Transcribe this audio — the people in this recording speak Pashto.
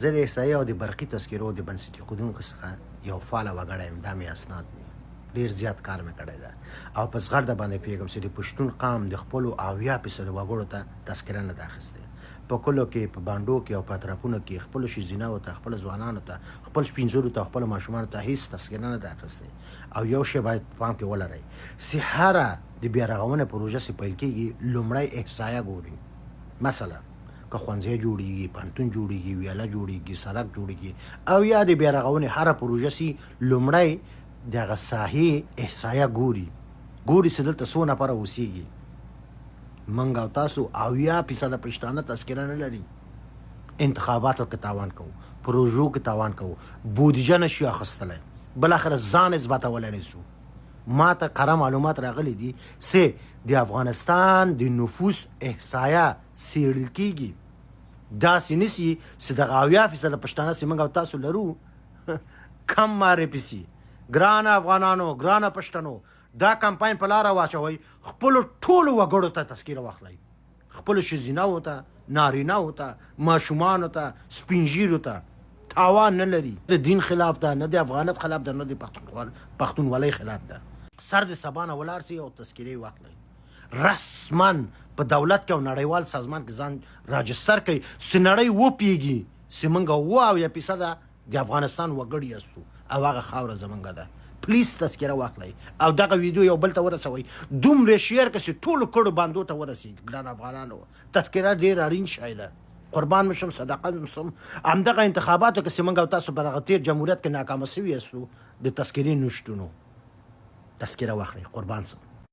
زه د احصایې او د برقي تذکرو د بنسټي ښودونکو څخه یو فعاله وګړی یم. دا مې اسناد دي. ډېر زیات کار مې کړی ده او په زغرده باندې پوهېږم چې د پښتون قام د خپلو 80% وګړو ته تذکره نه ده اخیستې. په کلو کې، په بانډو کې او په اطرافونو کې خپلو ښځینهو ته، خپلو ځوانانو ته، خپل سپین زرو ته، خپلو ماشومانو ته هېڅ تذکره نه ده اخیستې. او یو شی باید په پام کې ولرئ، چې هره د بیارغونې پروژه چې پیل کېږي لومړی احصایه ګوري. مثلا که ښوونځی جوړېږي، پوهنتون جوړېږي، ویاله جوړېږي، سړک جوړېږي او یا د بیارغونې هره پروژه چې لومړی د هغه ساحې احصایه ګوري چې دلته څو نفره اوسېږي. موږ او تاسو 80% پښتانه تذکره نه لري. انتخاباتو کې تاوان کوو، پروژو کې تاوان کوو، بودیجه نشي اخیستلی، بالاخره ځان اثباتولی نه شو. ما ته کره معلومات راغلی دي چې د افغانستان د نفوس احصایه څېړل کېږي. داسې نسي چې دغه 80% پښتانه چې موږ او تاسو لرو کم مارې پسي. ګرانه افغانانو، ګرانه پښتنو، دا کمپاین په لاره واچوئ، خپلو ټولو وګړو ته تذکره واخلئ، خپلو ښځینهو ته، نارینهو ته، ماشومانو ته، سپین ږیرو ته. تاوان نه لري. د دین خلاف ده، نه د افغانیت خلاف ده، نه د پښتونولۍ خلاف ده. سر د سبا نه ولاړ سئ او تذکرې واخلئ. رسما په دولت کې او نړیوال سازمان کې ځان راجستر کړئ چې نړۍ وپوهېږي چې موږ 80% د افغانستان وګړي یاستو او هغه خاوره زموږ ده. پلیز تذکره واخلئ او دغه ویډیو یو بل ته ورسوئ. دومره شیر کړئ چې ټولو کړو باندو ته ورسېږي. ګران افغانانو، تذکره ډېر اړین شی ده. قربان مشم، صدقه مشم. همدغه انتخاباتو کې چې موږ او تاسو په دغه تېر جمهوریت کې ناکامه شوي یاستو د تذکرې نشتونو. تذکره واخلئ. قربان سم.